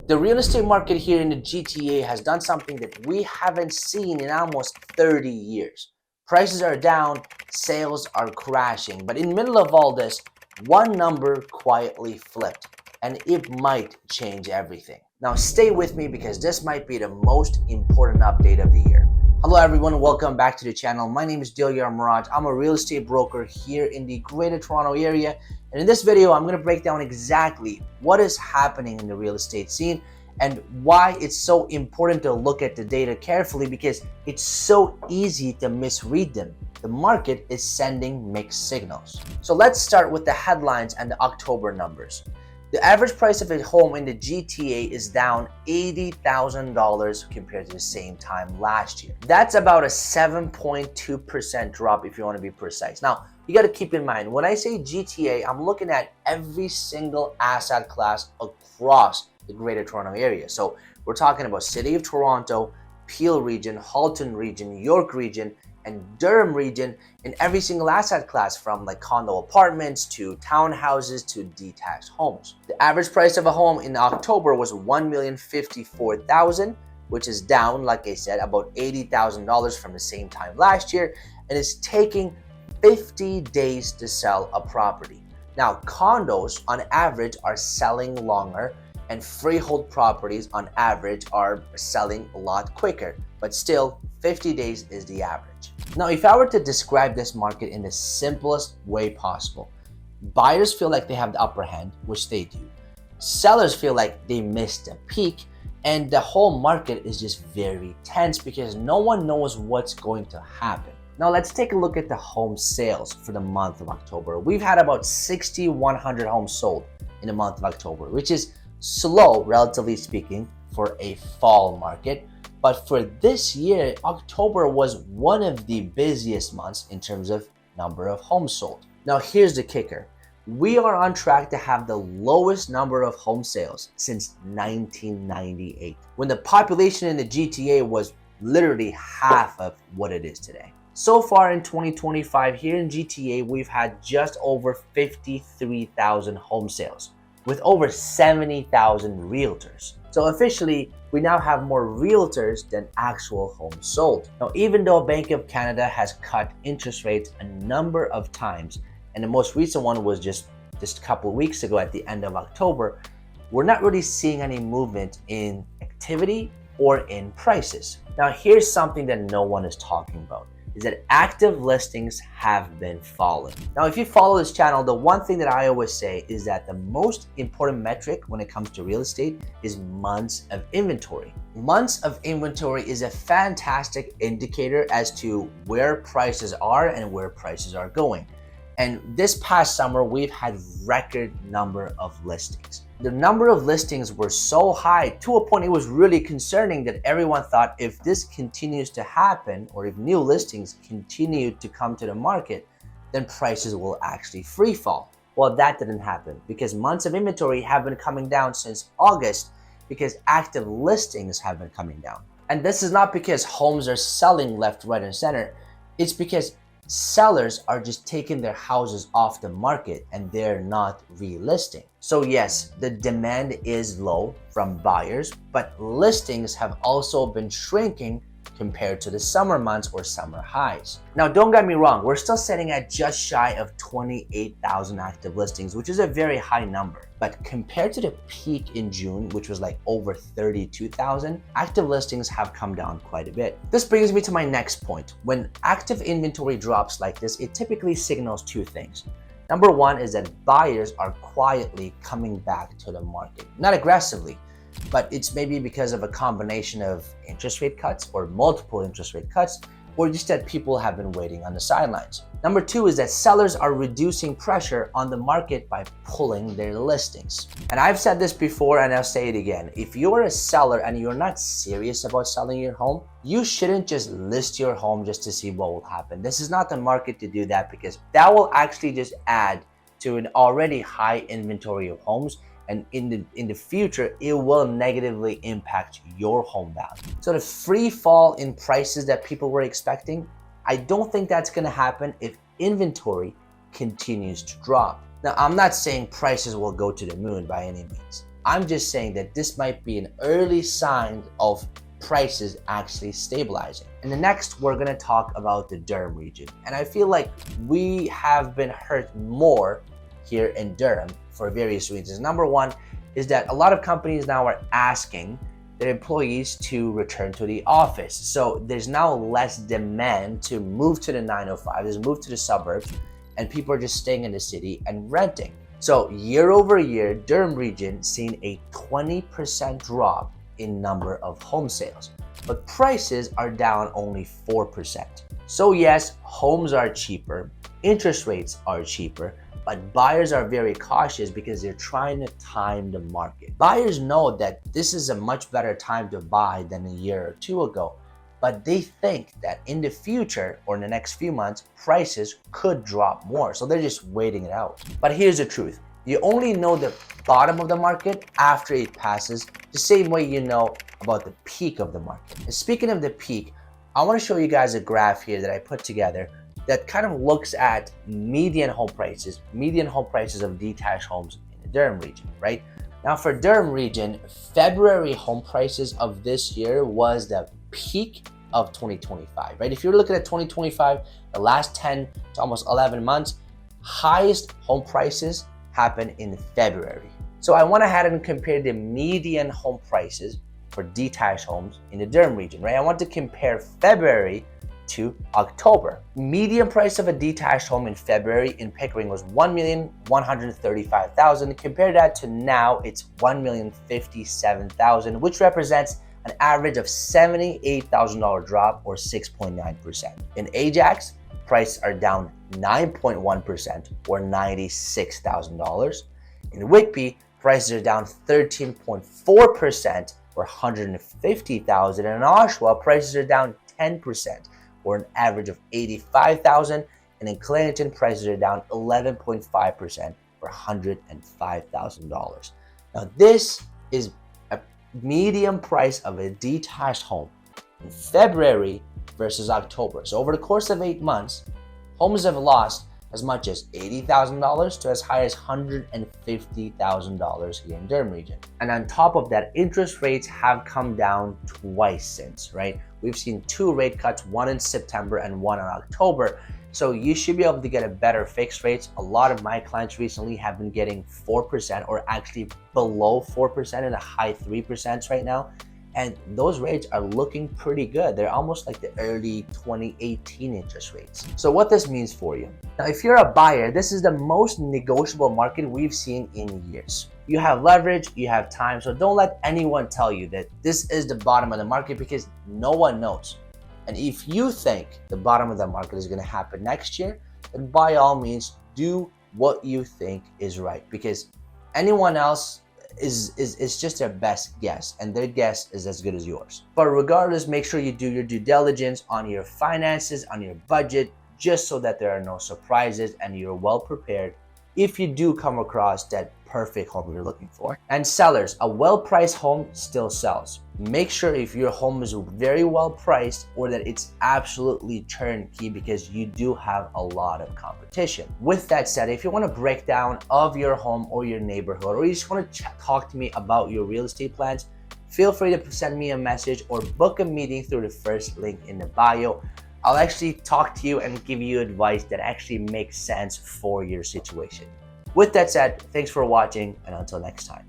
The real estate market here in the GTA has done something that we haven't seen in almost 30 years. Prices are down, sales are crashing, but in the middle of all this, one number quietly flipped, and it might change everything. Now stay with me because this might be the most important update of the year. Hello everyone, welcome back to the channel. My name is Dilyar Murad. I'm a real estate broker here in the Greater Toronto area. And in this video, I'm going to break down exactly what is happening in the real estate scene and why it's so important to look at the data carefully because it's so easy to misread them. The market is sending mixed signals. So let's start with the headlines and the October numbers. The average price of a home in the GTA is down $80,000 compared to the same time last year. That's about a 7.2% drop if you want to be precise. Now, you got to keep in mind, when I say GTA, I'm looking at every single asset class across the Greater Toronto area. So we're talking about City of Toronto, Peel region, Halton region, York region, and Durham region in every single asset class, from like condo apartments to townhouses to detached homes. The average price of a home in October was $1,054,000, which is down, like I said, about $80,000 from the same time last year, and is taking 50 days to sell a property. Now, condos on average are selling longer, and freehold properties on average are selling a lot quicker, but still 50 days is the average. Now, if I were to describe this market in the simplest way possible, buyers feel like they have the upper hand, which they do. Sellers feel like they missed a peak, and the whole market is just very tense because no one knows what's going to happen. Now let's take a look at the home sales for the month of October. We've had about 6,100 homes sold in the month of October, which is slow, relatively speaking, for a fall market. But for this year, October was one of the busiest months in terms of number of homes sold. Now here's the kicker. We are on track to have the lowest number of home sales since 1998, when the population in the GTA was literally half of what it is today. So far in 2025, here in GTA, we've had just over 53,000 home sales with over 70,000 realtors. So officially, we now have more realtors than actual homes sold. Now, even though Bank of Canada has cut interest rates a number of times, and the most recent one was just a couple of weeks ago at the end of October, we're not really seeing any movement in activity or in prices. Now, here's something that no one is talking about, is that active listings have been falling. Now, if you follow this channel, the one thing that I always say is that the most important metric when it comes to real estate is months of inventory. Months of inventory is a fantastic indicator as to where prices are and where prices are going. And this past summer, we've had record number of listings. The number of listings were so high to a point it was really concerning that everyone thought if this continues to happen, or if new listings continue to come to the market, then prices will actually free fall. Well, that didn't happen because months of inventory have been coming down since August because active listings have been coming down. And this is not because homes are selling left, right, and center. It's because sellers are just taking their houses off the market and they're not relisting. So yes, the demand is low from buyers, but listings have also been shrinking compared to the summer months or summer highs. Now, don't get me wrong, we're still sitting at just shy of 28,000 active listings, which is a very high number. But compared to the peak in June, which was like over 32,000, active listings have come down quite a bit. This brings me to my next point. When active inventory drops like this, it typically signals two things. Number one is that buyers are quietly coming back to the market, not aggressively, but it's maybe because of a combination of interest rate cuts or multiple interest rate cuts, or just that people have been waiting on the sidelines. Number two is that sellers are reducing pressure on the market by pulling their listings. And I've said this before and I'll say it again. If you're a seller and you're not serious about selling your home, you shouldn't just list your home just to see what will happen. This is not the market to do that because that will actually just add to an already high inventory of homes. And in the future, it will negatively impact your home value. So the free fall in prices that people were expecting, I don't think that's gonna happen if inventory continues to drop. Now, I'm not saying prices will go to the moon by any means, I'm just saying that this might be an early sign of prices actually stabilizing. And the next, we're gonna talk about the Durham region. And I feel like we have been hurt more here in Durham for various reasons. Number one is that a lot of companies now are asking their employees to return to the office. So there's now less demand to move to the 905, there's move to the suburbs, and people are just staying in the city and renting. So year over year, Durham region seen a 20% drop in number of home sales, but prices are down only 4%. So yes, homes are cheaper, interest rates are cheaper, but buyers are very cautious because they're trying to time the market. Buyers know that this is a much better time to buy than a year or two ago, but they think that in the future or in the next few months, prices could drop more. So they're just waiting it out. But here's the truth. You only know the bottom of the market after it passes, the same way you know about the peak of the market. And speaking of the peak, I want to show you guys a graph here that I put together that kind of looks at median home prices of detached homes in the Durham region, right? Now for Durham region, February home prices of this year was the peak of 2025, right? If you're looking at 2025, the last 10 to almost 11 months, highest home prices happen in February. So I went ahead and compared the median home prices for detached homes in the Durham region, right? I want to compare February to October. Median price of a detached home in February in Pickering was $1,135,000. Compare that to now, it's $1,057,000, which represents an average of $78,000 drop or 6.9%. In Ajax, prices are down 9.1% or $96,000. In Whitby, prices are down 13.4% or $150,000. And in Oshawa, prices are down 10% or an average of $85,000. And in Clanton, prices are down 11.5% or $105,000. Now, this is a median price of a detached home in February versus October. So over the course of 8 months, homes have lost as much as $80,000 to as high as $150,000 here in Durham region. And on top of that, interest rates have come down twice since, right? We've seen 2 rate cuts, one in September and one in October. So you should be able to get a better fixed rates. A lot of my clients recently have been getting 4% or actually below 4% in the high 3% right now. And those rates are looking pretty good. They're almost like the early 2018 interest rates. So what this means for you. Now, if you're a buyer, this is the most negotiable market we've seen in years. You have leverage, you have time, so don't let anyone tell you that this is the bottom of the market because no one knows. And if you think the bottom of the market is going to happen next year, then by all means, do what you think is right because anyone else is just their best guess, and their guess is as good as yours. But regardless, make sure you do your due diligence on your finances, on your budget, just so that there are no surprises and you're well prepared if you do come across that perfect home you're looking for. And sellers, a well-priced home still sells. Make sure if your home is very well priced or that it's absolutely turnkey because you do have a lot of competition. With that said, if you want a breakdown of your home or your neighborhood, or you just want to talk to me about your real estate plans, feel free to send me a message or book a meeting through the first link in the bio. I'll actually talk to you and give you advice that actually makes sense for your situation. With that said, thanks for watching, and until next time.